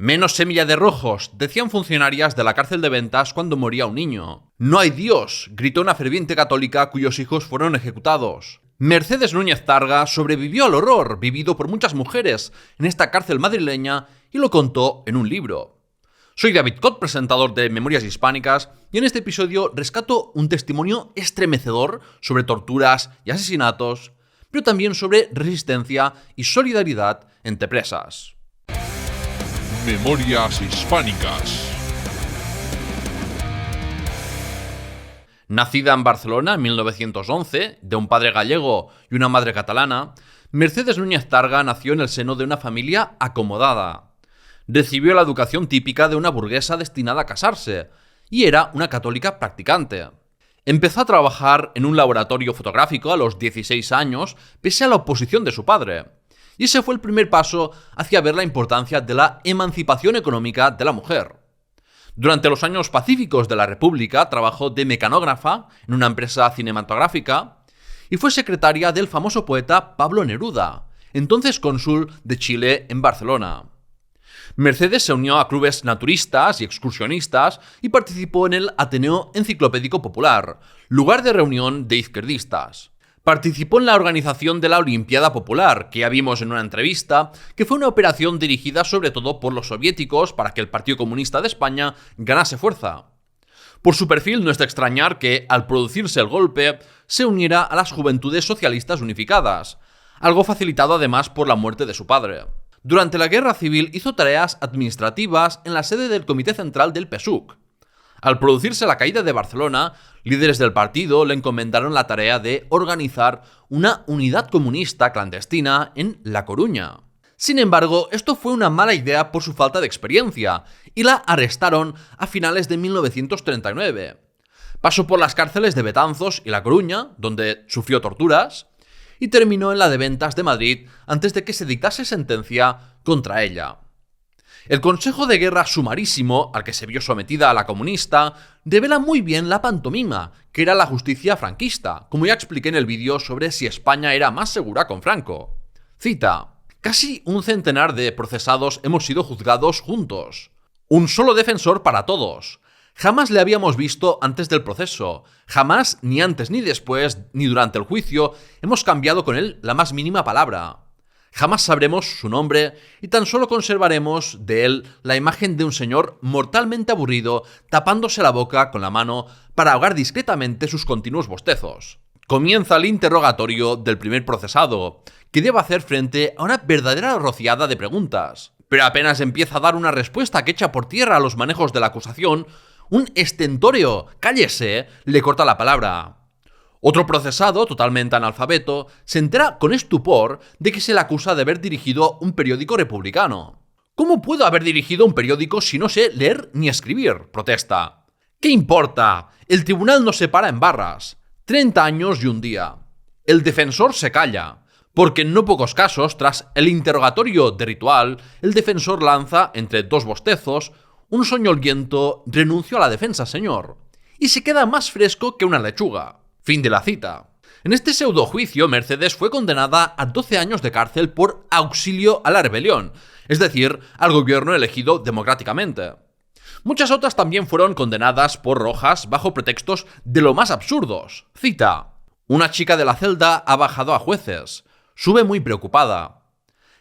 Menos semilla de rojos, decían funcionarias de la cárcel de Ventas cuando moría un niño. No hay Dios, gritó una ferviente católica cuyos hijos fueron ejecutados. Mercedes Núñez Targa sobrevivió al horror vivido por muchas mujeres en esta cárcel madrileña y lo contó en un libro. Soy David Cot, presentador de Memorias Hispánicas, y en este episodio rescato un testimonio estremecedor sobre torturas y asesinatos, pero también sobre resistencia y solidaridad entre presas. Memorias Hispánicas. Nacida en Barcelona en 1911, de un padre gallego y una madre catalana, Mercedes Núñez Targa nació en el seno de una familia acomodada. Recibió la educación típica de una burguesa destinada a casarse, y era una católica practicante. Empezó a trabajar en un laboratorio fotográfico a los 16 años, pese a la oposición de su padre. Y ese fue el primer paso hacia ver la importancia de la emancipación económica de la mujer. Durante los años pacíficos de la República trabajó de mecanógrafa en una empresa cinematográfica y fue secretaria del famoso poeta Pablo Neruda, entonces cónsul de Chile en Barcelona. Mercedes se unió a clubes naturistas y excursionistas y participó en el Ateneo Enciclopédico Popular, lugar de reunión de izquierdistas. Participó en la organización de la Olimpiada Popular, que ya vimos en una entrevista, que fue una operación dirigida sobre todo por los soviéticos para que el Partido Comunista de España ganase fuerza. Por su perfil no es de extrañar que, al producirse el golpe, se uniera a las Juventudes Socialistas Unificadas, algo facilitado además por la muerte de su padre. Durante la Guerra Civil hizo tareas administrativas en la sede del Comité Central del PSUC. Al producirse la caída de Barcelona, líderes del partido le encomendaron la tarea de organizar una unidad comunista clandestina en La Coruña. Sin embargo, esto fue una mala idea por su falta de experiencia, y la arrestaron a finales de 1939. Pasó por las cárceles de Betanzos y La Coruña, donde sufrió torturas, y terminó en la de Ventas de Madrid antes de que se dictase sentencia contra ella. El consejo de guerra sumarísimo al que se vio sometida a la comunista revela muy bien la pantomima, que era la justicia franquista, como ya expliqué en el vídeo sobre si España era más segura con Franco. Cita: casi un centenar de procesados hemos sido juzgados juntos. Un solo defensor para todos. Jamás le habíamos visto antes del proceso. Jamás, ni antes ni después, ni durante el juicio, hemos cambiado con él la más mínima palabra. Jamás sabremos su nombre y tan solo conservaremos de él la imagen de un señor mortalmente aburrido tapándose la boca con la mano para ahogar discretamente sus continuos bostezos. Comienza el interrogatorio del primer procesado, que debe hacer frente a una verdadera rociada de preguntas. Pero apenas empieza a dar una respuesta que echa por tierra a los manejos de la acusación, un estentórea «cállese» le corta la palabra. Otro procesado, totalmente analfabeto, se entera con estupor de que se le acusa de haber dirigido un periódico republicano. ¿Cómo puedo haber dirigido un periódico si no sé leer ni escribir?, protesta. ¿Qué importa? El tribunal nos separa en barras. 30 años y un día. El defensor se calla, porque en no pocos casos, tras el interrogatorio de ritual, el defensor lanza, entre dos bostezos, un soñoliento «renuncio a la defensa, señor», y se queda más fresco que una lechuga. Fin de la cita. En este pseudojuicio, Mercedes fue condenada a 12 años de cárcel por auxilio a la rebelión, es decir, al gobierno elegido democráticamente. Muchas otras también fueron condenadas por Rojas bajo pretextos de lo más absurdos. Cita: una chica de la celda ha bajado a jueces. Sube muy preocupada.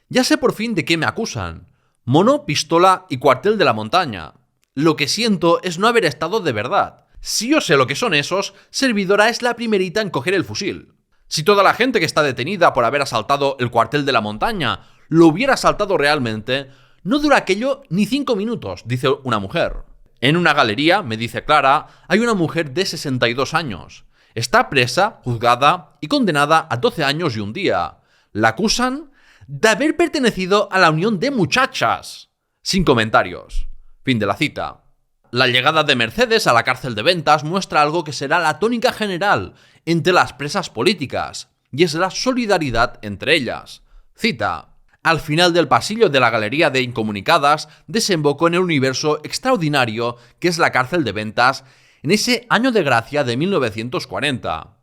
Ya sé por fin de qué me acusan. Mono, pistola y cuartel de la montaña. Lo que siento es no haber estado de verdad. Si yo sé lo que son esos, servidora es la primerita en coger el fusil. Si toda la gente que está detenida por haber asaltado el cuartel de la montaña lo hubiera asaltado realmente, no dura aquello ni 5 minutos, dice una mujer. En una galería, me dice Clara, hay una mujer de 62 años. Está presa, juzgada y condenada a 12 años y un día. La acusan de haber pertenecido a la Unión de Muchachas. Sin comentarios. Fin de la cita. La llegada de Mercedes a la cárcel de Ventas muestra algo que será la tónica general entre las presas políticas, y es la solidaridad entre ellas. Cita: al final del pasillo de la galería de incomunicadas desembocó en el universo extraordinario que es la cárcel de Ventas en ese año de gracia de 1940.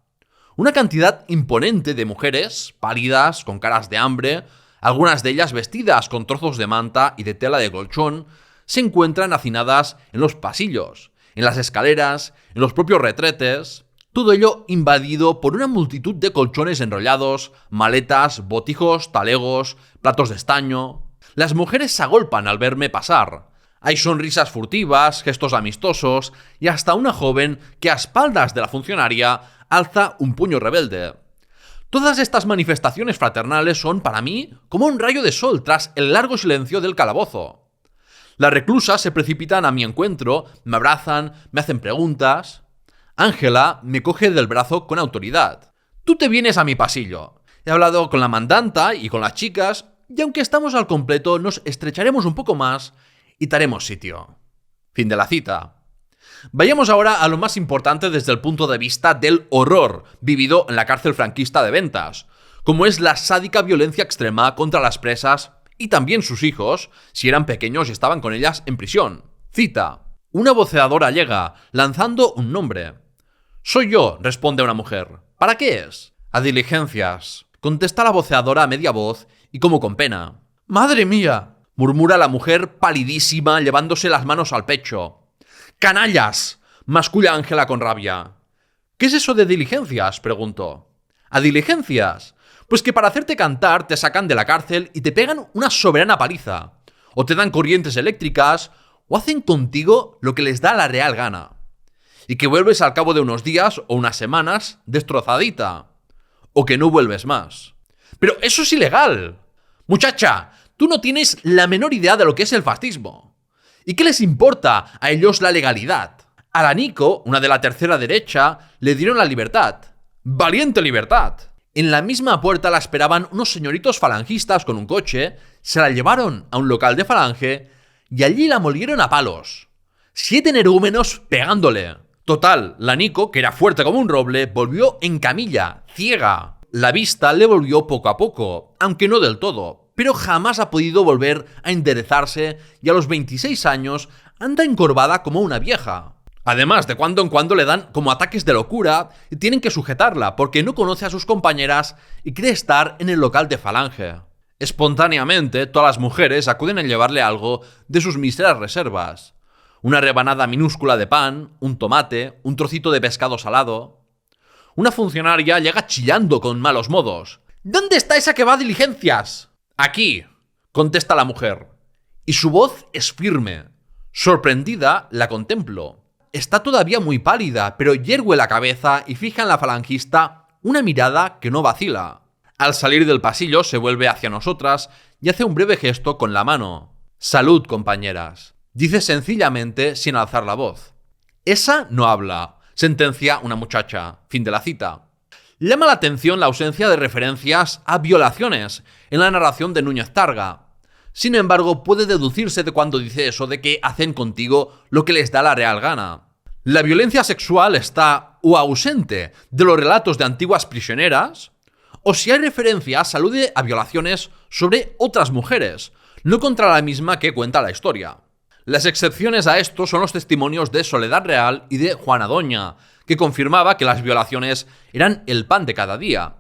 Una cantidad imponente de mujeres, pálidas, con caras de hambre, Algunas de ellas vestidas con trozos de manta y de tela de colchón, se encuentran hacinadas en los pasillos, en las escaleras, en los propios retretes, todo ello invadido por una multitud de colchones enrollados, maletas, botijos, talegos, platos de estaño. Las mujeres se agolpan al verme pasar. Hay sonrisas furtivas, gestos amistosos y hasta una joven que a espaldas de la funcionaria alza un puño rebelde. Todas estas manifestaciones fraternales son para mí como un rayo de sol tras el largo silencio del calabozo. Las reclusas se precipitan a mi encuentro, me abrazan, me hacen preguntas. Ángela me coge del brazo con autoridad. Tú te vienes a mi pasillo. He hablado con la mandanta y con las chicas, y aunque estamos al completo, nos estrecharemos un poco más y te haremos sitio. Fin de la cita. Vayamos ahora a lo más importante desde el punto de vista del horror vivido en la cárcel franquista de Ventas, como es la sádica violencia extrema contra las presas y también sus hijos, si eran pequeños y estaban con ellas en prisión. Cita. Una voceadora llega, lanzando un nombre. «Soy yo», responde una mujer. «¿Para qué es?» «A diligencias», contesta la voceadora a media voz y como con pena. «¡Madre mía!», murmura la mujer palidísima, llevándose las manos al pecho. «¡Canallas!», masculla Ángela con rabia. «¿Qué es eso de diligencias?», pregunto. «¿A diligencias? Pues que para hacerte cantar te sacan de la cárcel y te pegan una soberana paliza. O te dan corrientes eléctricas, o hacen contigo lo que les da la real gana. Y que vuelves al cabo de unos días o unas semanas destrozadita. O que no vuelves más. ¡Pero eso es ilegal! Muchacha, tú no tienes la menor idea de lo que es el fascismo. ¿Y qué les importa a ellos la legalidad? A la Nico, una de la tercera derecha, le dieron la libertad. ¡Valiente libertad! En la misma puerta la esperaban unos señoritos falangistas con un coche, se la llevaron a un local de falange y allí la molieron a palos. 7 energúmenos pegándole. Total, la Nico, que era fuerte como un roble, volvió en camilla, ciega. La vista le volvió poco a poco, aunque no del todo, pero jamás ha podido volver a enderezarse y a los 26 años anda encorvada como una vieja. Además, de cuando en cuando le dan como ataques de locura y tienen que sujetarla porque no conoce a sus compañeras y cree estar en el local de falange. Espontáneamente, todas las mujeres acuden a llevarle algo de sus míseras reservas. Una rebanada minúscula de pan, un tomate, un trocito de pescado salado. Una funcionaria llega chillando con malos modos. ¿Dónde está esa que va a diligencias? Aquí, contesta la mujer. Y su voz es firme. Sorprendida, la contemplo. Está todavía muy pálida, pero yergue la cabeza y fija en la falangista una mirada que no vacila. Al salir del pasillo se vuelve hacia nosotras y hace un breve gesto con la mano. «Salud, compañeras», dice sencillamente sin alzar la voz. «Esa no habla», sentencia una muchacha. Fin de la cita. Llama la atención la ausencia de referencias a violaciones en la narración de Núñez Targa. Sin embargo, puede deducirse de cuando dice eso de que hacen contigo lo que les da la real gana. La violencia sexual está o ausente de los relatos de antiguas prisioneras, o si hay referencias, alude a violaciones sobre otras mujeres, no contra la misma que cuenta la historia. Las excepciones a esto son los testimonios de Soledad Real y de Juana Doña, que confirmaba que las violaciones eran el pan de cada día.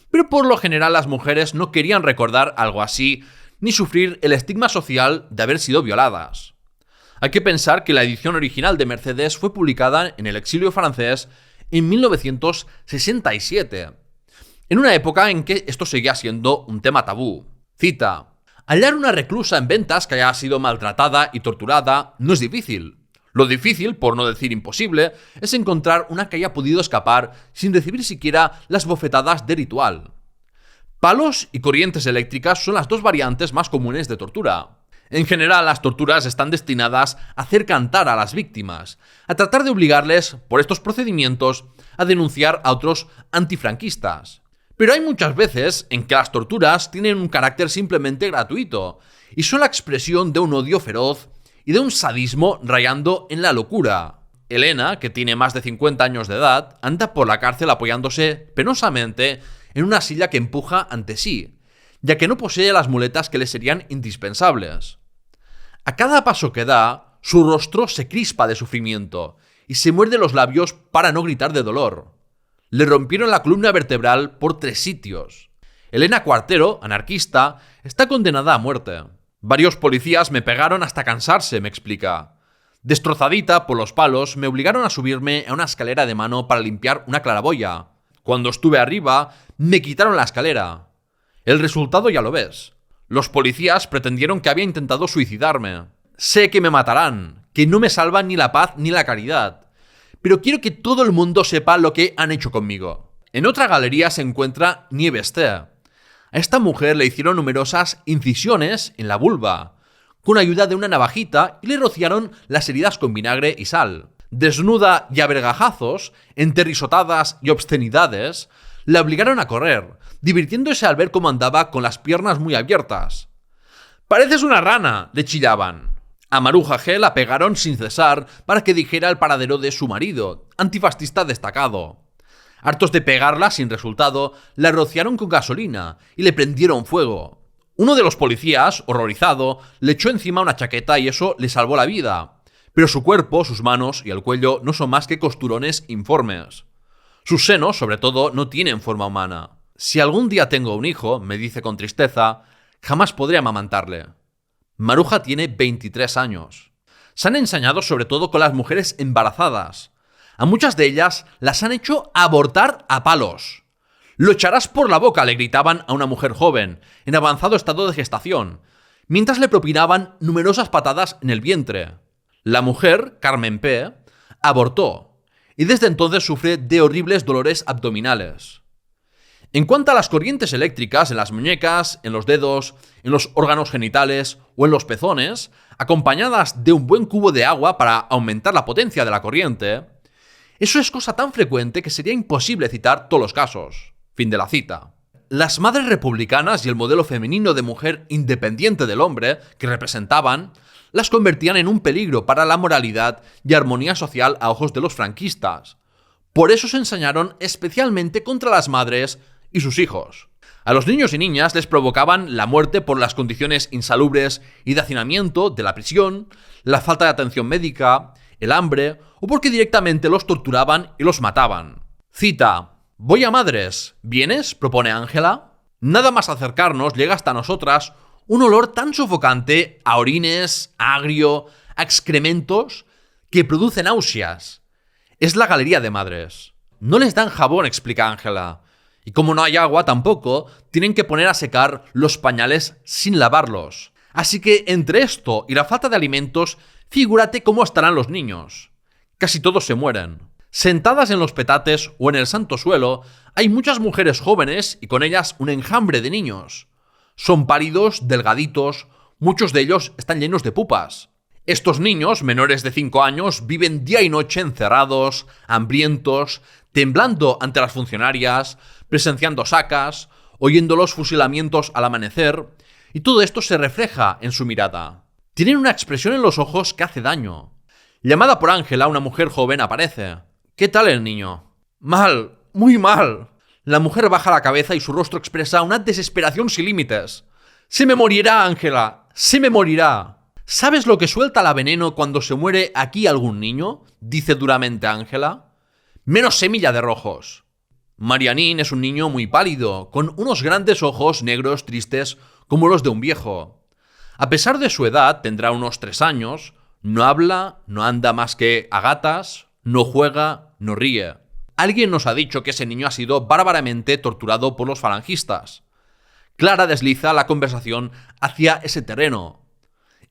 Pero por lo general las mujeres no querían recordar algo así, ni sufrir el estigma social de haber sido violadas. Hay que pensar que la edición original de Mercedes fue publicada en el exilio francés en 1967, en una época en que esto seguía siendo un tema tabú. Cita. Hallar una reclusa en Ventas que haya sido maltratada y torturada no es difícil. Lo difícil, por no decir imposible, es encontrar una que haya podido escapar sin recibir siquiera las bofetadas de ritual. Palos y corrientes eléctricas son las dos variantes más comunes de tortura. En general, las torturas están destinadas a hacer cantar a las víctimas, a tratar de obligarles, por estos procedimientos, a denunciar a otros antifranquistas. Pero hay muchas veces en que las torturas tienen un carácter simplemente gratuito y son la expresión de un odio feroz y de un sadismo rayando en la locura. Elena, que tiene más de 50 años de edad, anda por la cárcel apoyándose penosamente en una silla que empuja ante sí, ya que no posee las muletas que le serían indispensables. A cada paso que da, su rostro se crispa de sufrimiento y se muerde los labios para no gritar de dolor. Le rompieron la columna vertebral por 3 sitios. Elena Cuartero, anarquista, está condenada a muerte. Varios policías me pegaron hasta cansarse, me explica. Destrozadita por los palos, me obligaron a subirme a una escalera de mano para limpiar una claraboya. Cuando estuve arriba, me quitaron la escalera. El resultado ya lo ves. Los policías pretendieron que había intentado suicidarme. Sé que me matarán, que no me salvan ni la paz ni la caridad. Pero quiero que todo el mundo sepa lo que han hecho conmigo. En otra galería se encuentra Nieves T. A esta mujer le hicieron numerosas incisiones en la vulva, con ayuda de una navajita, y le rociaron las heridas con vinagre y sal. Desnuda y a vergajazos, entre risotadas y obscenidades, la obligaron a correr, divirtiéndose al ver cómo andaba con las piernas muy abiertas. «¡Pareces una rana!», le chillaban. A Maruja G la pegaron sin cesar para que dijera el paradero de su marido, antifascista destacado. Hartos de pegarla sin resultado, la rociaron con gasolina y le prendieron fuego. Uno de los policías, horrorizado, le echó encima una chaqueta y eso le salvó la vida. Pero su cuerpo, sus manos y el cuello no son más que costurones informes. Sus senos, sobre todo, no tienen forma humana. Si algún día tengo un hijo, me dice con tristeza, jamás podré amamantarle. Maruja tiene 23 años. Se han ensañado sobre todo con las mujeres embarazadas. A muchas de ellas las han hecho abortar a palos. «Lo echarás por la boca», le gritaban a una mujer joven, en avanzado estado de gestación, mientras le propinaban numerosas patadas en el vientre. La mujer, Carmen P., abortó, y desde entonces sufre de horribles dolores abdominales. En cuanto a las corrientes eléctricas en las muñecas, en los dedos, en los órganos genitales o en los pezones, acompañadas de un buen cubo de agua para aumentar la potencia de la corriente, eso es cosa tan frecuente que sería imposible citar todos los casos. Fin de la cita. Las madres republicanas y el modelo femenino de mujer independiente del hombre que representaban, las convertían en un peligro para la moralidad y armonía social a ojos de los franquistas. Por eso se ensañaron especialmente contra las madres y sus hijos. A los niños y niñas les provocaban la muerte por las condiciones insalubres y de hacinamiento de la prisión, la falta de atención médica, el hambre o porque directamente los torturaban y los mataban. Cita: «Voy a madres, ¿vienes?», propone Ángela. Nada más acercarnos llega hasta nosotras un olor tan sofocante a orines, a agrio, a excrementos, que produce náuseas. Es la galería de madres. No les dan jabón, explica Ángela. Y como no hay agua tampoco, tienen que poner a secar los pañales sin lavarlos. Así que entre esto y la falta de alimentos, figúrate cómo estarán los niños. Casi todos se mueren. Sentadas en los petates o en el santo suelo, hay muchas mujeres jóvenes y con ellas un enjambre de niños. Son pálidos, delgaditos, muchos de ellos están llenos de pupas. Estos niños, menores de 5 años, viven día y noche encerrados, hambrientos, temblando ante las funcionarias, presenciando sacas, oyendo los fusilamientos al amanecer, y todo esto se refleja en su mirada. Tienen una expresión en los ojos que hace daño. Llamada por Ángela, una mujer joven aparece. «¿Qué tal el niño?» «Mal, muy mal». La mujer baja la cabeza y su rostro expresa una desesperación sin límites. «Se me morirá, Ángela, se me morirá». «¿Sabes lo que suelta la veneno cuando se muere aquí algún niño?», dice duramente Ángela. «Menos semilla de rojos». Marianín es un niño muy pálido, con unos grandes ojos negros tristes como los de un viejo. A pesar de su edad, tendrá unos 3 años, no habla, no anda más que a gatas, no juega, no ríe. Alguien nos ha dicho que ese niño ha sido bárbaramente torturado por los falangistas. Clara desliza la conversación hacia ese terreno.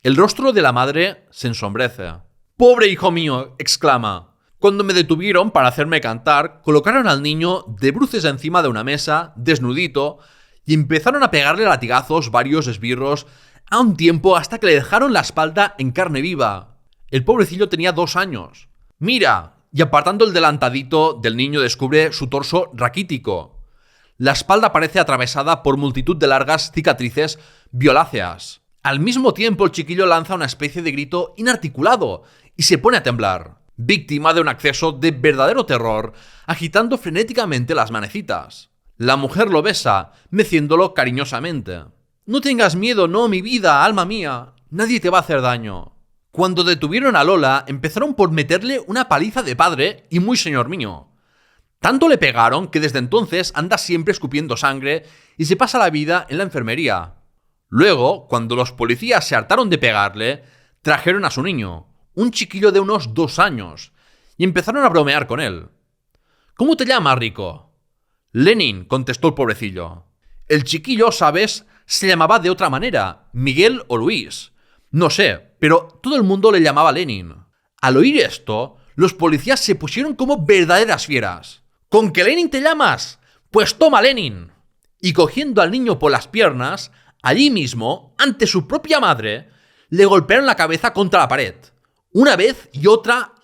El rostro de la madre se ensombrece. «¡Pobre hijo mío!», exclama. Cuando me detuvieron para hacerme cantar, colocaron al niño de bruces encima de una mesa, desnudito, y empezaron a pegarle latigazos varios esbirros a un tiempo hasta que le dejaron la espalda en carne viva. El pobrecillo tenía 2 años. «Mira», y apartando el delantadito del niño descubre su torso raquítico. La espalda parece atravesada por multitud de largas cicatrices violáceas. Al mismo tiempo el chiquillo lanza una especie de grito inarticulado y se pone a temblar, víctima de un acceso de verdadero terror, agitando frenéticamente las manecitas. La mujer lo besa, meciéndolo cariñosamente. «No tengas miedo, no, mi vida, alma mía. Nadie te va a hacer daño». Cuando detuvieron a Lola, empezaron por meterle una paliza de padre y muy señor mío. Tanto le pegaron que desde entonces anda siempre escupiendo sangre y se pasa la vida en la enfermería. Luego, cuando los policías se hartaron de pegarle, trajeron a su niño, un chiquillo de unos 2 años, y empezaron a bromear con él. ¿Cómo te llamas, Rico? Lenin, contestó el pobrecillo. El chiquillo, ¿sabes?, se llamaba de otra manera, Miguel o Luis. No sé, pero todo el mundo le llamaba Lenin. Al oír esto, los policías se pusieron como verdaderas fieras. ¿Con que Lenin te llamas? Pues toma, Lenin. Y cogiendo al niño por las piernas, allí mismo, ante su propia madre, le golpearon la cabeza contra la pared. Una vez y otra,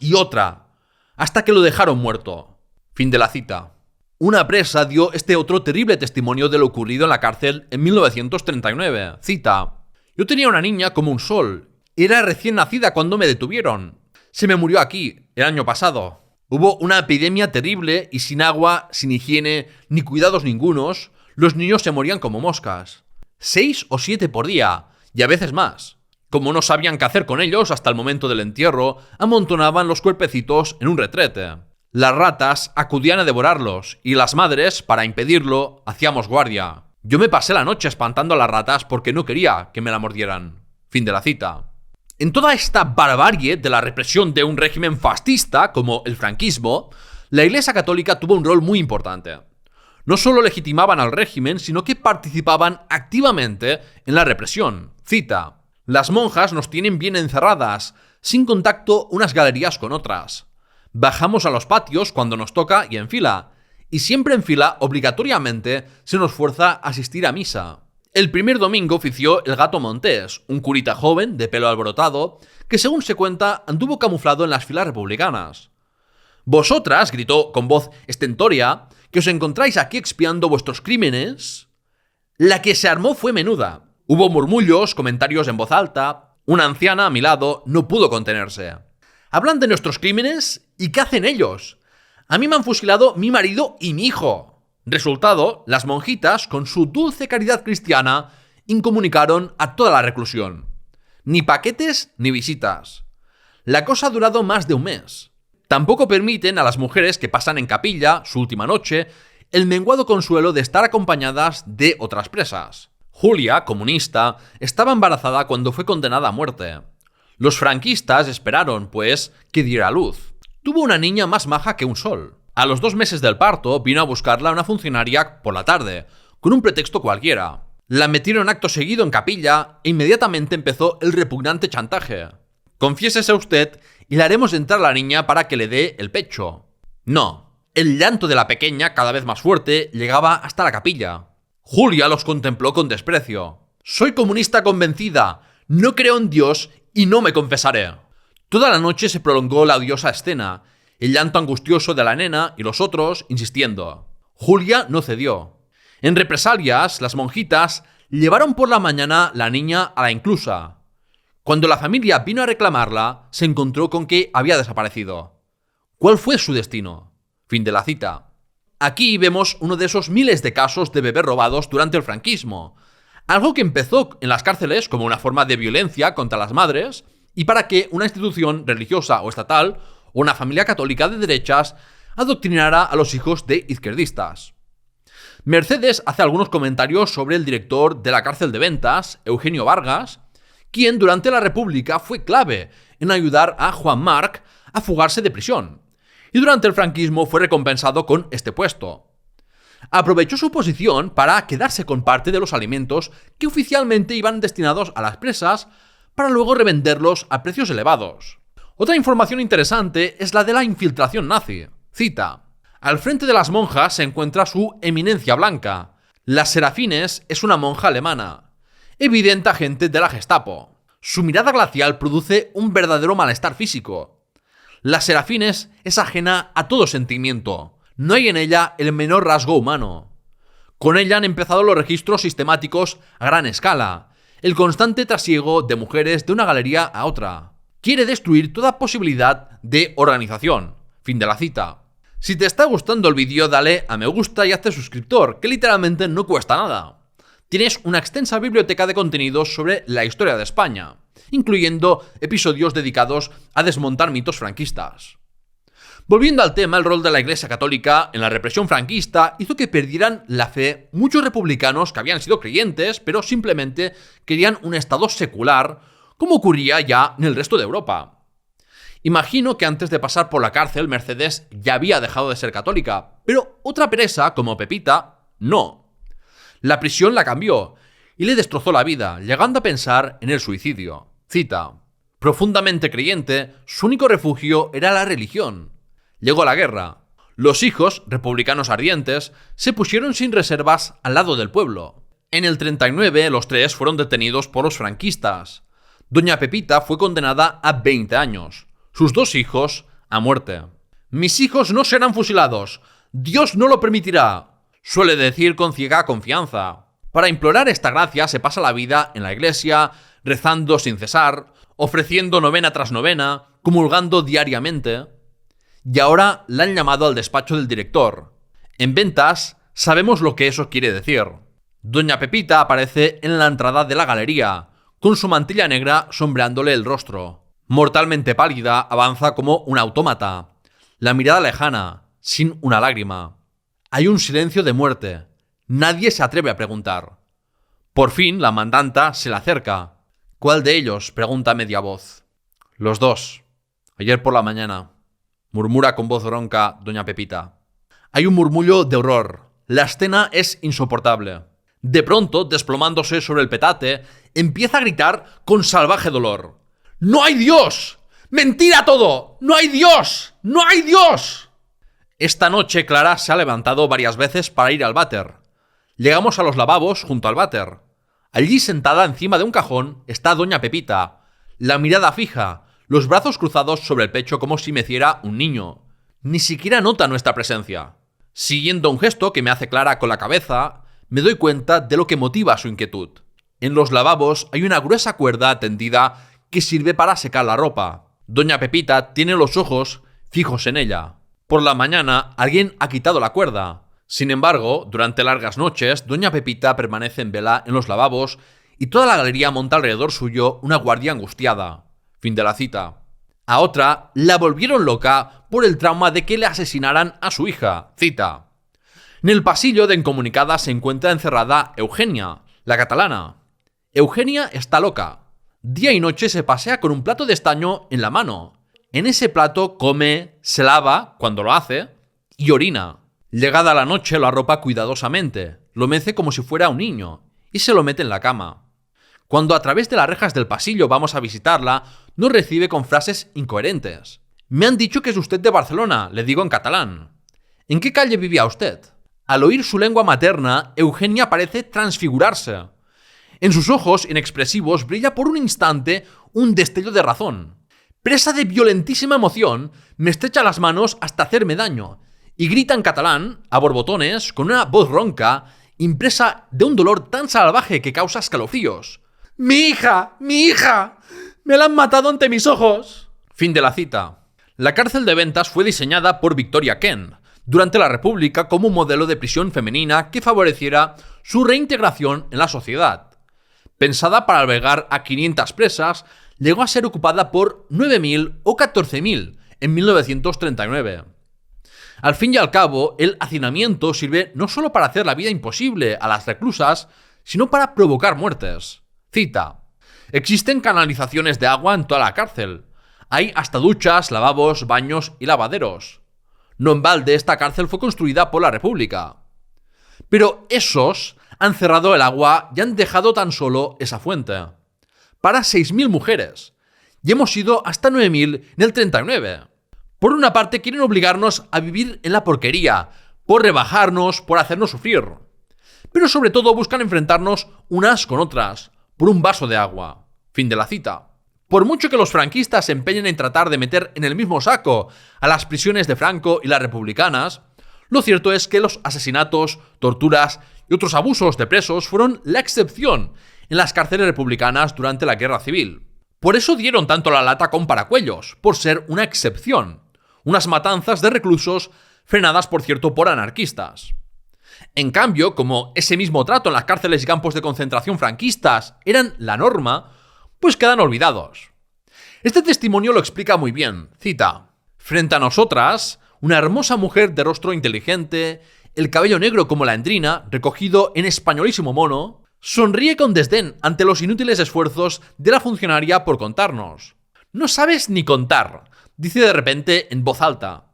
hasta que lo dejaron muerto. Fin de la cita. Una presa dio este otro terrible testimonio de lo ocurrido en la cárcel en 1939. Cita: yo tenía una niña como un sol. Era recién nacida cuando me detuvieron. Se me murió aquí, el año pasado. Hubo una epidemia terrible y sin agua, sin higiene, ni cuidados ningunos, los niños se morían como moscas. 6 o 7 por día, y a veces más. Como no sabían qué hacer con ellos hasta el momento del entierro, amontonaban los cuerpecitos en un retrete. Las ratas acudían a devorarlos, y las madres, para impedirlo, hacíamos guardia. Yo me pasé la noche espantando a las ratas porque no quería que me la mordieran. Fin de la cita. En toda esta barbarie de la represión de un régimen fascista como el franquismo, la Iglesia Católica tuvo un rol muy importante. No solo legitimaban al régimen, sino que participaban activamente en la represión. Cita: las monjas nos tienen bien encerradas, sin contacto unas galerías con otras. Bajamos a los patios cuando nos toca y en fila, y siempre en fila obligatoriamente se nos fuerza a asistir a misa. El primer domingo ofició el Gato Montés, un curita joven de pelo alborotado que, según se cuenta, anduvo camuflado en las filas republicanas. Vosotras, gritó con voz estentórea, que os encontráis aquí expiando vuestros crímenes. La que se armó fue menuda. Hubo murmullos, comentarios en voz alta. Una anciana a mi lado no pudo contenerse. Hablan de nuestros crímenes y ¿qué hacen ellos? A mí me han fusilado mi marido y mi hijo. Resultado, las monjitas, con su dulce caridad cristiana, incomunicaron a toda la reclusión. Ni paquetes ni visitas. La cosa ha durado más de un mes. Tampoco permiten a las mujeres que pasan en capilla, su última noche, el menguado consuelo de estar acompañadas de otras presas. Julia, comunista, estaba embarazada cuando fue condenada a muerte. Los franquistas esperaron, pues, que diera a luz. Tuvo una niña más maja que un sol. A los 2 meses del parto vino a buscarla una funcionaria por la tarde, con un pretexto cualquiera. La metieron acto seguido en capilla e inmediatamente empezó el repugnante chantaje. Confiésese usted y le haremos entrar a la niña para que le dé el pecho. No. El llanto de la pequeña, cada vez más fuerte, llegaba hasta la capilla. Julia los contempló con desprecio. Soy comunista convencida, no creo en Dios y no me confesaré. Toda la noche se prolongó la odiosa escena, el llanto angustioso de la nena y los otros insistiendo. Julia no cedió. En represalias, las monjitas llevaron por la mañana la niña a la inclusa. Cuando la familia vino a reclamarla, se encontró con que había desaparecido. ¿Cuál fue su destino? Fin de la cita. Aquí vemos uno de esos miles de casos de bebés robados durante el franquismo. Algo que empezó en las cárceles como una forma de violencia contra las madres y para que una institución religiosa o estatal o una familia católica de derechas adoctrinara a los hijos de izquierdistas. Mercedes hace algunos comentarios sobre el director de la cárcel de Ventas, Eugenio Vargas, quien durante la República fue clave en ayudar a Juan Marc a fugarse de prisión, y durante el franquismo fue recompensado con este puesto. Aprovechó su posición para quedarse con parte de los alimentos que oficialmente iban destinados a las presas para luego revenderlos a precios elevados. Otra información interesante es la de la infiltración nazi. Cita: al frente de las monjas se encuentra su eminencia blanca. Las Serafines es una monja alemana, evidente agente de la Gestapo. Su mirada glacial produce un verdadero malestar físico. Las Serafines es ajena a todo sentimiento. No hay en ella el menor rasgo humano. Con ella han empezado los registros sistemáticos a gran escala, el constante trasiego de mujeres de una galería a otra. Quiere destruir toda posibilidad de organización. Fin de la cita. Si te está gustando el vídeo, dale a me gusta y hazte suscriptor, que literalmente no cuesta nada. Tienes una extensa biblioteca de contenidos sobre la historia de España, incluyendo episodios dedicados a desmontar mitos franquistas. Volviendo al tema, el rol de la Iglesia Católica en la represión franquista hizo que perdieran la fe muchos republicanos que habían sido creyentes, pero simplemente querían un Estado secular, como ocurría ya en el resto de Europa. Imagino que antes de pasar por la cárcel, Mercedes ya había dejado de ser católica, pero otra presa, como Pepita, no. La prisión la cambió y le destrozó la vida, llegando a pensar en el suicidio. Cita: profundamente creyente, su único refugio era la religión. Llegó la guerra. Los hijos, republicanos ardientes, se pusieron sin reservas al lado del pueblo. En el 39, los tres fueron detenidos por los franquistas. Doña Pepita fue condenada a 20 años. Sus dos hijos, a muerte. «Mis hijos no serán fusilados. Dios no lo permitirá», suele decir con ciega confianza. Para implorar esta gracia se pasa la vida en la iglesia, rezando sin cesar, ofreciendo novena tras novena, comulgando diariamente. Y ahora la han llamado al despacho del director. En ventas sabemos lo que eso quiere decir. Doña Pepita aparece en la entrada de la galería, con su mantilla negra sombreándole el rostro. Mortalmente pálida, avanza como un autómata. La mirada lejana, sin una lágrima. Hay un silencio de muerte. Nadie se atreve a preguntar. Por fin la mandanta se le acerca. «¿Cuál de ellos?», pregunta a media voz. «Los dos. Ayer por la mañana», murmura con voz ronca doña Pepita. Hay un murmullo de horror. La escena es insoportable. De pronto, desplomándose sobre el petate, empieza a gritar con salvaje dolor. «¡No hay Dios! ¡Mentira todo! ¡No hay Dios! ¡No hay Dios!». Esta noche Clara se ha levantado varias veces para ir al váter. Llegamos a los lavabos junto al váter. Allí, sentada encima de un cajón, está doña Pepita, la mirada fija, los brazos cruzados sobre el pecho como si meciera un niño. Ni siquiera nota nuestra presencia. Siguiendo un gesto que me hace Clara con la cabeza, me doy cuenta de lo que motiva su inquietud. En los lavabos hay una gruesa cuerda tendida que sirve para secar la ropa. Doña Pepita tiene los ojos fijos en ella. Por la mañana alguien ha quitado la cuerda. Sin embargo, durante largas noches, doña Pepita permanece en vela en los lavabos y toda la galería monta alrededor suyo una guardia angustiada. Fin de la cita. A otra la volvieron loca por el trauma de que le asesinaran a su hija. Cita: en el pasillo de Incomunicada se encuentra encerrada Eugenia, la catalana. Eugenia está loca. Día y noche se pasea con un plato de estaño en la mano. En ese plato come, se lava, cuando lo hace, y orina. Llegada la noche lo arropa cuidadosamente, lo mece como si fuera un niño, y se lo mete en la cama. Cuando a través de las rejas del pasillo vamos a visitarla, nos recibe con frases incoherentes. «Me han dicho que es usted de Barcelona», le digo en catalán. «¿En qué calle vivía usted?». Al oír su lengua materna, Eugenia parece transfigurarse. En sus ojos inexpresivos brilla por un instante un destello de razón. Presa de violentísima emoción, me estrecha las manos hasta hacerme daño y grita en catalán, a borbotones, con una voz ronca, impresa de un dolor tan salvaje que causa escalofríos. ¡Mi hija! ¡Mi hija! ¡Me la han matado ante mis ojos!». Fin de la cita. La cárcel de Ventas fue diseñada por Victoria Kent durante la República como un modelo de prisión femenina que favoreciera su reintegración en la sociedad. Pensada para albergar a 500 presas, llegó a ser ocupada por 9.000 o 14.000 en 1939. Al fin y al cabo, el hacinamiento sirve no solo para hacer la vida imposible a las reclusas, sino para provocar muertes. Cita: existen canalizaciones de agua en toda la cárcel. Hay hasta duchas, lavabos, baños y lavaderos. No en balde, esta cárcel fue construida por la República. Pero esos han cerrado el agua y han dejado tan solo esa fuente. Para 6.000 mujeres. Y hemos ido hasta 9.000 en el 39. Por una parte quieren obligarnos a vivir en la porquería, por rebajarnos, por hacernos sufrir. Pero sobre todo buscan enfrentarnos unas con otras, por un vaso de agua. Fin de la cita. Por mucho que los franquistas se empeñen en tratar de meter en el mismo saco a las prisiones de Franco y las republicanas, lo cierto es que los asesinatos, torturas y otros abusos de presos fueron la excepción en las cárceles republicanas durante la Guerra Civil. Por eso dieron tanto la lata con Paracuellos, por ser una excepción. Unas matanzas de reclusos frenadas, por cierto, por anarquistas. En cambio, como ese mismo trato en las cárceles y campos de concentración franquistas eran la norma, pues quedan olvidados. Este testimonio lo explica muy bien. Cita: Frente a nosotras, una hermosa mujer de rostro inteligente, el cabello negro como la endrina, recogido en españolísimo mono, sonríe con desdén ante los inútiles esfuerzos de la funcionaria por contarnos. «No sabes ni contar», dice de repente en voz alta.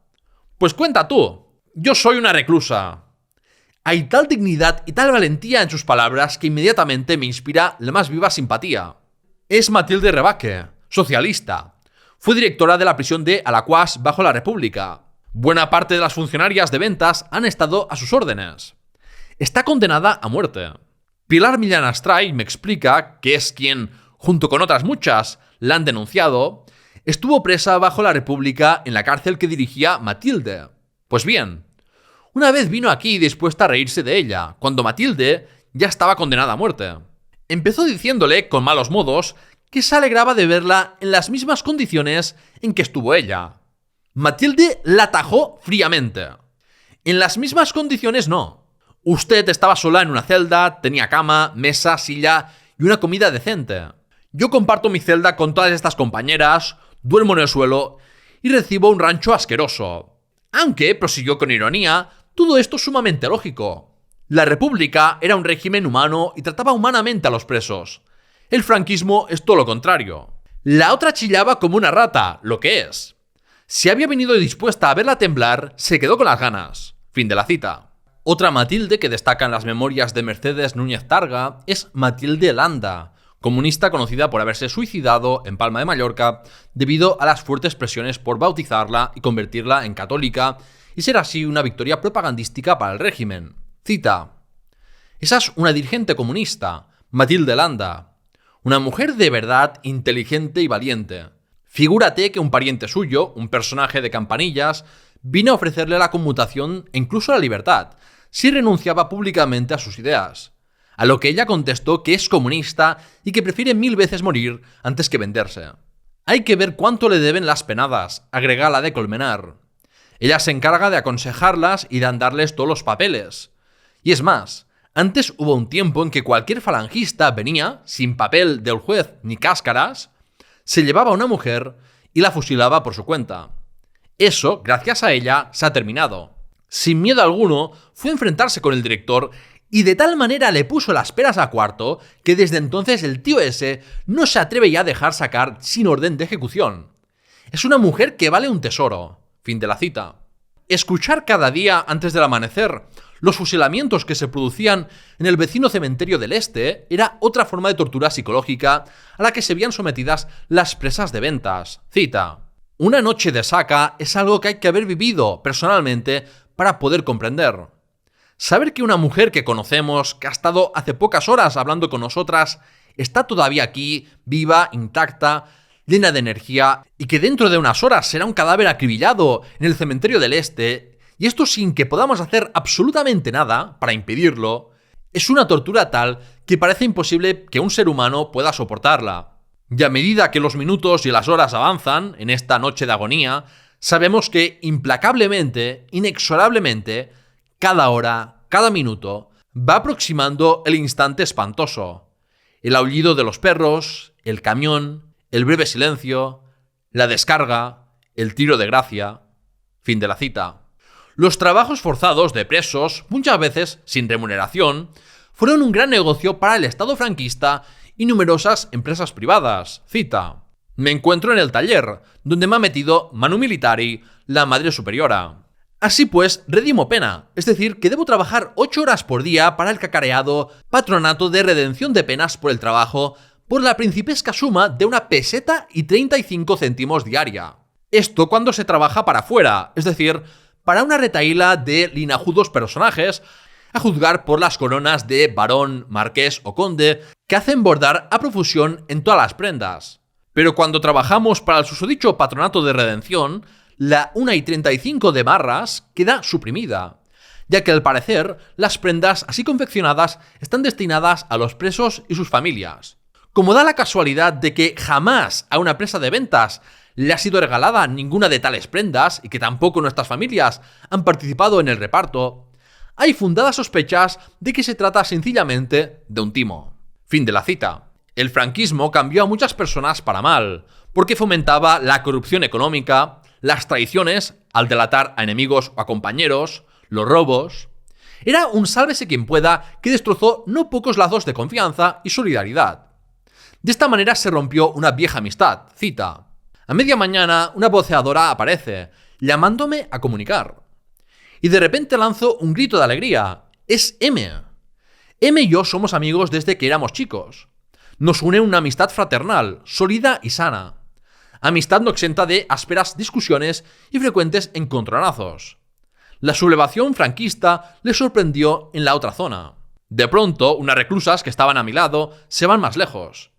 «Pues cuenta tú. Yo soy una reclusa». Hay tal dignidad y tal valentía en sus palabras que inmediatamente me inspira la más viva simpatía. Es Mathilde Rebecque, socialista. Fue directora de la prisión de Alaquàs bajo la República. Buena parte de las funcionarias de ventas han estado a sus órdenes. Está condenada a muerte. Pilar Millán Astray me explica que es quien, junto con otras muchas, la han denunciado, estuvo presa bajo la República en la cárcel que dirigía Mathilde. Pues bien, una vez vino aquí dispuesta a reírse de ella, cuando Mathilde ya estaba condenada a muerte. Empezó diciéndole, con malos modos, que se alegraba de verla en las mismas condiciones en que estuvo ella. Mathilde la tajó fríamente. En las mismas condiciones no. Usted estaba sola en una celda, tenía cama, mesa, silla y una comida decente. Yo comparto mi celda con todas estas compañeras, duermo en el suelo y recibo un rancho asqueroso. Aunque, prosiguió con ironía, todo esto es sumamente lógico. La República era un régimen humano y trataba humanamente a los presos. El franquismo es todo lo contrario. La otra chillaba como una rata, lo que es. Si había venido dispuesta a verla temblar, se quedó con las ganas. Fin de la cita. Otra Mathilde que destaca en las memorias de Mercedes Núñez Targa es Mathilde Landa, comunista conocida por haberse suicidado en Palma de Mallorca debido a las fuertes presiones por bautizarla y convertirla en católica y ser así una victoria propagandística para el régimen. Cita: «Esa es una dirigente comunista, Mathilde Landa. Una mujer de verdad inteligente y valiente. Figúrate que un pariente suyo, un personaje de Campanillas, vino a ofrecerle la conmutación e incluso la libertad, si renunciaba públicamente a sus ideas. A lo que ella contestó que es comunista y que prefiere 1000 veces morir antes que venderse. Hay que ver cuánto le deben las penadas», agrega la de Colmenar. Ella se encarga de aconsejarlas y de andarles todos los papeles. Y es más, antes hubo un tiempo en que cualquier falangista venía, sin papel del juez ni cáscaras, se llevaba a una mujer y la fusilaba por su cuenta. Eso, gracias a ella, se ha terminado. Sin miedo alguno, fue a enfrentarse con el director y de tal manera le puso las peras a Cuarto que desde entonces el tío ese no se atreve ya a dejar sacar sin orden de ejecución. Es una mujer que vale un tesoro. Fin de la cita. Escuchar cada día antes del amanecer los fusilamientos que se producían en el vecino cementerio del Este era otra forma de tortura psicológica a la que se veían sometidas las presas de ventas. Cita: «Una noche de saca es algo que hay que haber vivido personalmente para poder comprender. Saber que una mujer que conocemos, que ha estado hace pocas horas hablando con nosotras, está todavía aquí, viva, intacta, llena de energía, y que dentro de unas horas será un cadáver acribillado en el cementerio del Este, y esto sin que podamos hacer absolutamente nada para impedirlo, es una tortura tal que parece imposible que un ser humano pueda soportarla. Y a medida que los minutos y las horas avanzan en esta noche de agonía, sabemos que implacablemente, inexorablemente, cada hora, cada minuto, va aproximando el instante espantoso. El aullido de los perros, el camión, el breve silencio, la descarga, el tiro de gracia». Fin de la cita. Los trabajos forzados de presos, muchas veces sin remuneración, fueron un gran negocio para el Estado franquista y numerosas empresas privadas. Cita: «Me encuentro en el taller, donde me ha metido Manu Militari, la madre superiora. Así pues, redimo pena, es decir, que debo trabajar 8 horas por día para el cacareado Patronato de Redención de Penas por el Trabajo por la principesca suma de 1,35 pesetas diaria. Esto cuando se trabaja para afuera, es decir, para una retahíla de linajudos personajes, a juzgar por las coronas de barón, marqués o conde que hacen bordar a profusión en todas las prendas. Pero cuando trabajamos para el susodicho Patronato de Redención, la 1,35 de barras queda suprimida, ya que al parecer las prendas así confeccionadas están destinadas a los presos y sus familias. Como da la casualidad de que jamás a una presa de ventas le ha sido regalada ninguna de tales prendas y que tampoco nuestras familias han participado en el reparto, hay fundadas sospechas de que se trata sencillamente de un timo». Fin de la cita. El franquismo cambió a muchas personas para mal, porque fomentaba la corrupción económica, las traiciones al delatar a enemigos o a compañeros, los robos. Era un sálvese quien pueda que destrozó no pocos lazos de confianza y solidaridad. De esta manera se rompió una vieja amistad, cita. A media mañana una voceadora aparece, llamándome a comunicar. Y de repente lanzo un grito de alegría. ¡Es M! M y yo somos amigos desde que éramos chicos. Nos une una amistad fraternal, sólida y sana. Amistad no exenta de ásperas discusiones y frecuentes encontronazos. La sublevación franquista le sorprendió en la otra zona. De pronto, unas reclusas que estaban a mi lado se van más lejos.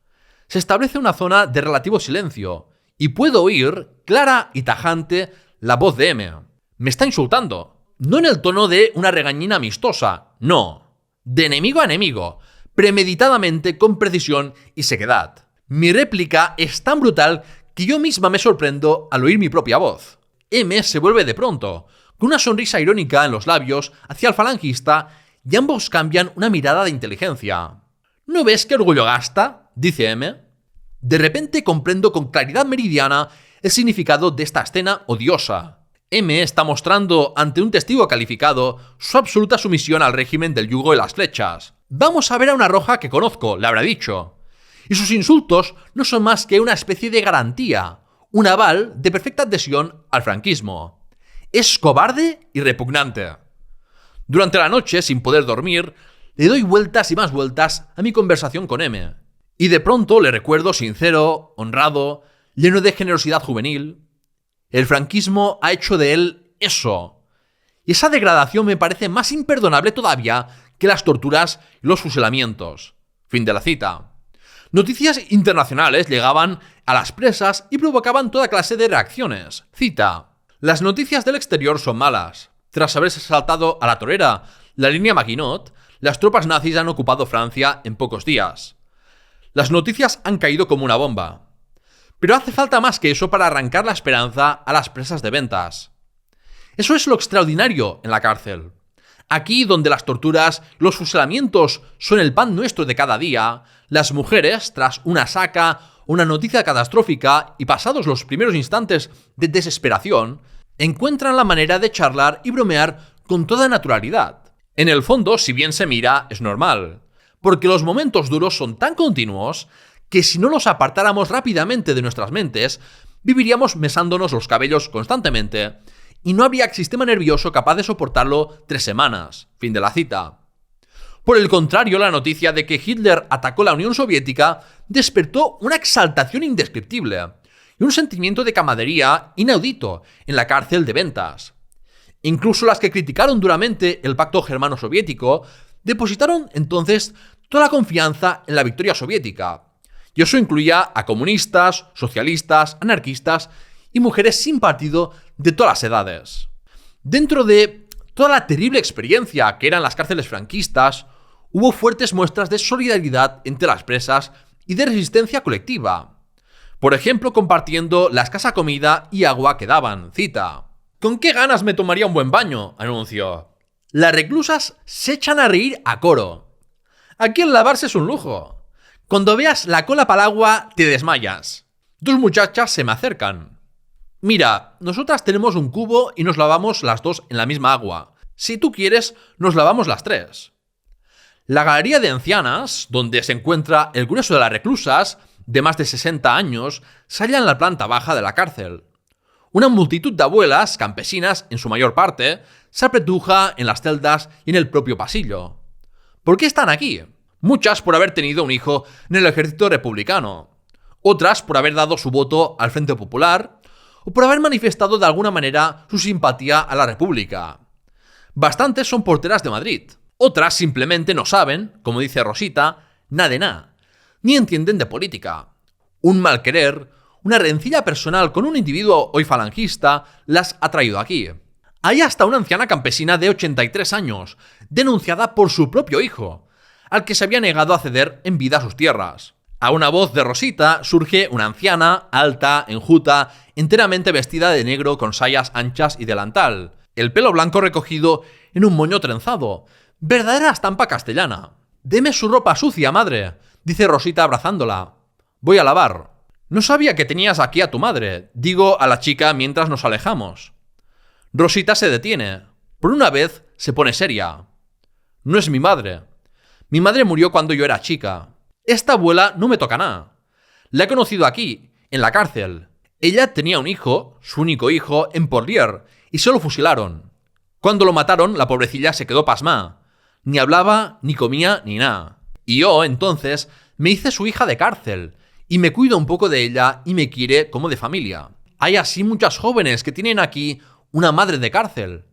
Se establece una zona de relativo silencio y puedo oír, clara y tajante, la voz de M. Me está insultando. No en el tono de una regañina amistosa, no. De enemigo a enemigo, premeditadamente, con precisión y sequedad. Mi réplica es tan brutal que yo misma me sorprendo al oír mi propia voz. M se vuelve de pronto, con una sonrisa irónica en los labios, hacia el falangista, y ambos cambian una mirada de inteligencia. ¿No ves qué orgullo gasta?, dice M. De repente comprendo con claridad meridiana el significado de esta escena odiosa. M está mostrando ante un testigo calificado su absoluta sumisión al régimen del yugo y las flechas. Vamos a ver a una roja que conozco, le habrá dicho. Y sus insultos no son más que una especie de garantía, un aval de perfecta adhesión al franquismo. Es cobarde y repugnante. Durante la noche, sin poder dormir, le doy vueltas y más vueltas a mi conversación con M. Y de pronto le recuerdo sincero, honrado, lleno de generosidad juvenil. El franquismo ha hecho de él eso. Y esa degradación me parece más imperdonable todavía que las torturas y los fusilamientos. Fin de la cita. Noticias internacionales llegaban a las presas y provocaban toda clase de reacciones. Cita. Las noticias del exterior son malas. Tras haberse saltado a la torera la línea Maginot, las tropas nazis han ocupado Francia en pocos días. Las noticias han caído como una bomba. Pero hace falta más que eso para arrancar la esperanza a las presas de Ventas. Eso es lo extraordinario en la cárcel. Aquí, donde las torturas, los fusilamientos son el pan nuestro de cada día, las mujeres, tras una saca, una noticia catastrófica y pasados los primeros instantes de desesperación, encuentran la manera de charlar y bromear con toda naturalidad. En el fondo, si bien se mira, es normal, porque los momentos duros son tan continuos que si no los apartáramos rápidamente de nuestras mentes, viviríamos mesándonos los cabellos constantemente y no habría sistema nervioso capaz de soportarlo 3 semanas. Fin de la cita. Por el contrario, la noticia de que Hitler atacó la Unión Soviética despertó una exaltación indescriptible y un sentimiento de camaradería inaudito en la cárcel de Ventas. Incluso las que criticaron duramente el pacto germano-soviético depositaron entonces toda la confianza en la victoria soviética. Y eso incluía a comunistas, socialistas, anarquistas y mujeres sin partido de todas las edades. Dentro de toda la terrible experiencia que eran las cárceles franquistas, hubo fuertes muestras de solidaridad entre las presas y de resistencia colectiva. Por ejemplo, compartiendo la escasa comida y agua que daban. Cita. «¿Con qué ganas me tomaría un buen baño?», anunció. «Las reclusas se echan a reír a coro. Aquí el lavarse es un lujo. Cuando veas la cola para el agua, te desmayas». 2 muchachas se me acercan. «Mira, nosotras tenemos un cubo y nos lavamos las 2 en la misma agua. Si tú quieres, nos lavamos las 3. La galería de ancianas, donde se encuentra el grueso de las reclusas, de más de 60 años, se halla en la planta baja de la cárcel. Una multitud de abuelas, campesinas en su mayor parte, se apretuja en las celdas y en el propio pasillo. ¿Por qué están aquí? Muchas por haber tenido un hijo en el ejército republicano, otras por haber dado su voto al Frente Popular o por haber manifestado de alguna manera su simpatía a la República. Bastantes son porteras de Madrid, otras simplemente no saben, como dice Rosita, nada de nada, ni entienden de política. Un mal querer, una rencilla personal con un individuo hoy falangista las ha traído aquí. Hay hasta una anciana campesina de 83 años, denunciada por su propio hijo, al que se había negado a ceder en vida sus tierras. A una voz de Rosita surge una anciana, alta, enjuta, enteramente vestida de negro con sayas anchas y delantal, el pelo blanco recogido en un moño trenzado, verdadera estampa castellana. «Deme su ropa sucia, madre», dice Rosita abrazándola. «Voy a lavar». No sabía que tenías aquí a tu madre, digo a la chica mientras nos alejamos. Rosita se detiene. Por una vez se pone seria. No es mi madre. Mi madre murió cuando yo era chica. Esta abuela no me toca nada. La he conocido aquí, en la cárcel. Ella tenía un hijo, su único hijo, en Porlier, y se lo fusilaron. Cuando lo mataron, la pobrecilla se quedó pasmada. Ni hablaba, ni comía, ni nada. Y yo, entonces, me hice su hija de cárcel, y me cuido un poco de ella y me quiere como de familia. Hay así muchas jóvenes que tienen aquí una madre de cárcel.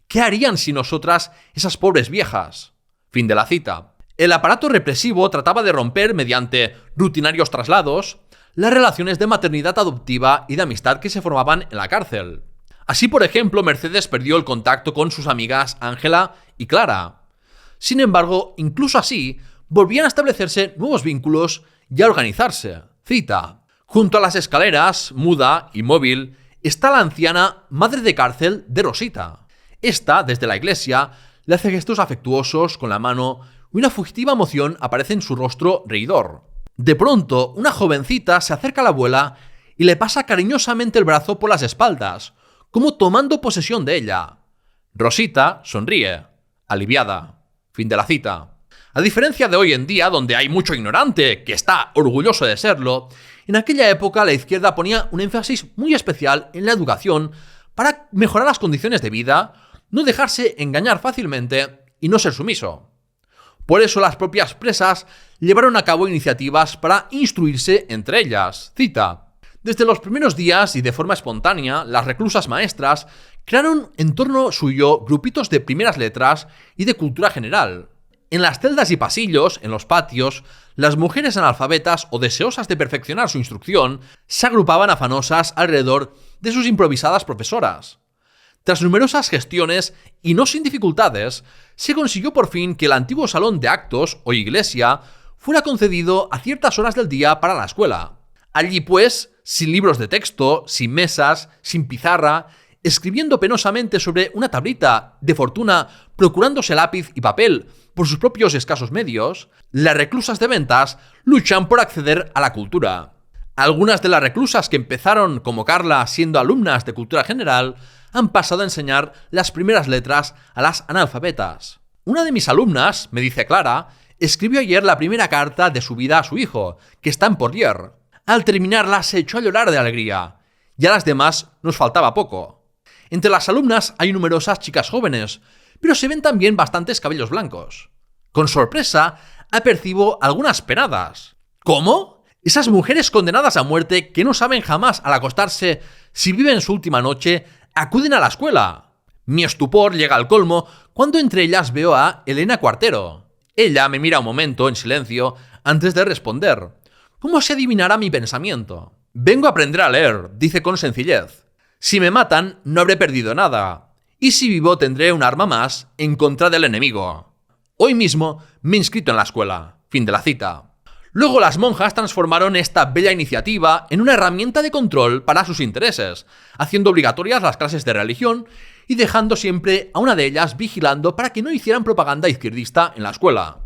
¿Qué harían sin nosotras esas pobres viejas? Fin de la cita. El aparato represivo trataba de romper, mediante rutinarios traslados, las relaciones de maternidad adoptiva y de amistad que se formaban en la cárcel. Así, por ejemplo, Mercedes perdió el contacto con sus amigas Ángela y Clara. Sin embargo, incluso así, volvían a establecerse nuevos vínculos y a organizarse. Cita. Junto a las escaleras, muda, inmóvil, está la anciana madre de cárcel de Rosita. Esta, desde la iglesia, le hace gestos afectuosos con la mano y una fugitiva emoción aparece en su rostro reidor. De pronto, una jovencita se acerca a la abuela y le pasa cariñosamente el brazo por las espaldas, como tomando posesión de ella. Rosita sonríe, aliviada. Fin de la cita. A diferencia de hoy en día, donde hay mucho ignorante que está orgulloso de serlo, en aquella época la izquierda ponía un énfasis muy especial en la educación para mejorar las condiciones de vida, no dejarse engañar fácilmente y no ser sumiso. Por eso las propias presas llevaron a cabo iniciativas para instruirse entre ellas. Cita. Desde los primeros días y de forma espontánea, las reclusas maestras crearon en torno suyo grupitos de primeras letras y de cultura general. En las celdas y pasillos, en los patios, las mujeres analfabetas o deseosas de perfeccionar su instrucción se agrupaban afanosas alrededor de sus improvisadas profesoras. Tras numerosas gestiones y no sin dificultades, se consiguió por fin que el antiguo salón de actos o iglesia fuera concedido a ciertas horas del día para la escuela. Allí pues, sin libros de texto, sin mesas, sin pizarra, escribiendo penosamente sobre una tablita de fortuna, procurándose lápiz y papel por sus propios escasos medios, las reclusas de ventas luchan por acceder a la cultura. Algunas de las reclusas que empezaron como Carla siendo alumnas de cultura general han pasado a enseñar las primeras letras a las analfabetas. Una de mis alumnas, me dice Clara, escribió ayer la primera carta de su vida a su hijo, que está en Porlier. Al terminarla se echó a llorar de alegría, y a las demás nos faltaba poco. Entre las alumnas hay numerosas chicas jóvenes, pero se ven también bastantes cabellos blancos. Con sorpresa, apercibo algunas penadas. ¿Cómo? Esas mujeres condenadas a muerte que no saben jamás al acostarse si viven su última noche, acuden a la escuela. Mi estupor llega al colmo cuando entre ellas veo a Elena Cuartero. Ella me mira un momento en silencio antes de responder, como si adivinara mi pensamiento. Vengo a aprender a leer, dice con sencillez. Si me matan, no habré perdido nada. Y si vivo, tendré un arma más en contra del enemigo. Hoy mismo me he inscrito en la escuela. Fin de la cita. Luego las monjas transformaron esta bella iniciativa en una herramienta de control para sus intereses, haciendo obligatorias las clases de religión y dejando siempre a una de ellas vigilando para que no hicieran propaganda izquierdista en la escuela.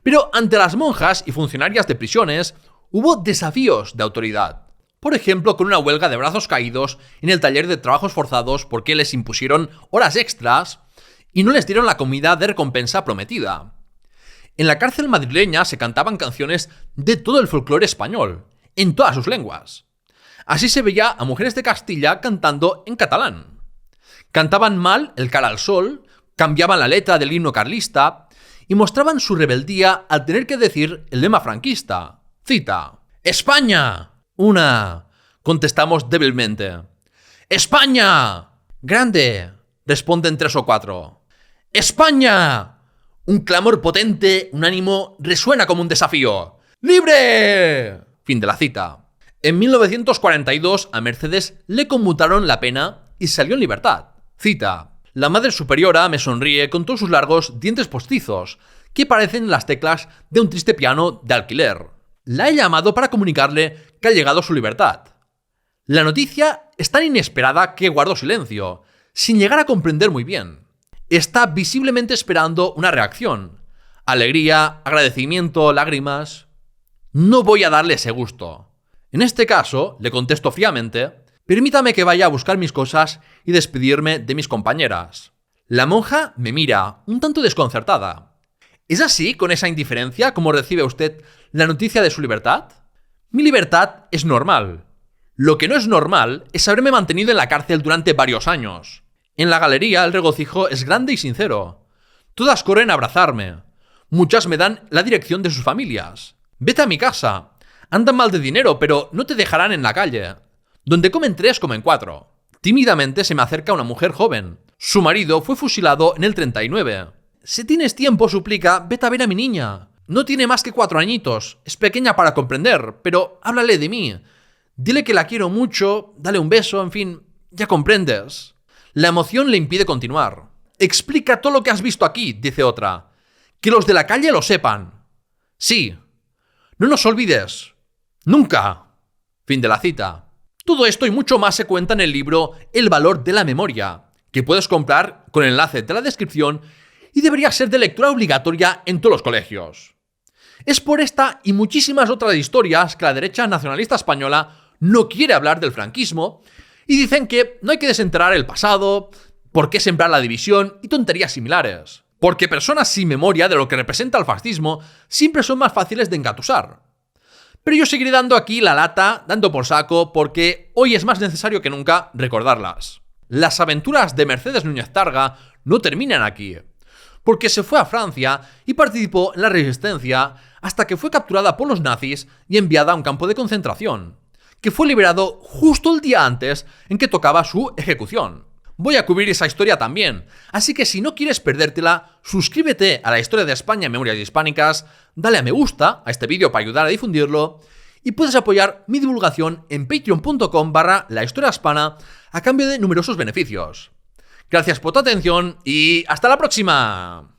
Pero ante las monjas y funcionarias de prisiones hubo desafíos de autoridad. Por ejemplo, con una huelga de brazos caídos en el taller de trabajos forzados porque les impusieron horas extras y no les dieron la comida de recompensa prometida. En la cárcel madrileña se cantaban canciones de todo el folclore español, en todas sus lenguas. Así se veía a mujeres de Castilla cantando en catalán. Cantaban mal el Cara al Sol, cambiaban la letra del himno carlista y mostraban su rebeldía al tener que decir el lema franquista. Cita. ¡España! Una. Contestamos débilmente. ¡España! Grande. Responden 3 o 4. ¡España! Un clamor potente, unánimo, resuena como un desafío. ¡Libre! Fin de la cita. En 1942 a Mercedes le conmutaron la pena y salió en libertad. Cita. La madre superiora me sonríe con todos sus largos dientes postizos, que parecen las teclas de un triste piano de alquiler. La he llamado para comunicarle que ha llegado su libertad. La noticia es tan inesperada que guardo silencio, sin llegar a comprender muy bien. Está visiblemente esperando una reacción. Alegría, agradecimiento, lágrimas. No voy a darle ese gusto. En este caso, le contesto fríamente: permítame que vaya a buscar mis cosas y despedirme de mis compañeras. La monja me mira, un tanto desconcertada. ¿Es así, con esa indiferencia, como recibe usted la noticia de su libertad? Mi libertad es normal. Lo que no es normal es haberme mantenido en la cárcel durante varios años. En la galería el regocijo es grande y sincero. Todas corren a abrazarme. Muchas me dan la dirección de sus familias. Vete a mi casa. Andan mal de dinero, pero no te dejarán en la calle. Donde comen 3, comen 4. Tímidamente se me acerca una mujer joven. Su marido fue fusilado en el 39. Si tienes tiempo, suplica, vete a ver a mi niña. No tiene más que 4 añitos. Es pequeña para comprender, pero háblale de mí. Dile que la quiero mucho, dale un beso, en fin, ya comprendes. La emoción le impide continuar. Explica todo lo que has visto aquí, dice otra. Que los de la calle lo sepan. Sí. No nos olvides. Nunca. Fin de la cita. Todo esto y mucho más se cuenta en el libro El valor de la memoria, que puedes comprar con el enlace de la descripción y debería ser de lectura obligatoria en todos los colegios. Es por esta y muchísimas otras historias que la derecha nacionalista española no quiere hablar del franquismo y dicen que no hay que desenterrar el pasado, por qué sembrar la división y tonterías similares. Porque personas sin memoria de lo que representa el fascismo siempre son más fáciles de engatusar. Pero yo seguiré dando aquí la lata, dando por saco, porque hoy es más necesario que nunca recordarlas. Las aventuras de Mercedes Núñez Targa no terminan aquí, porque se fue a Francia y participó en la resistencia hasta que fue capturada por los nazis y enviada a un campo de concentración, que fue liberado justo el día antes en que tocaba su ejecución. Voy a cubrir esa historia también, así que si no quieres perdértela, suscríbete a la historia de España en Memorias Hispánicas, dale a me gusta a este vídeo para ayudar a difundirlo y puedes apoyar mi divulgación en patreon.com/lahistoriahispana a cambio de numerosos beneficios. Gracias por tu atención y hasta la próxima.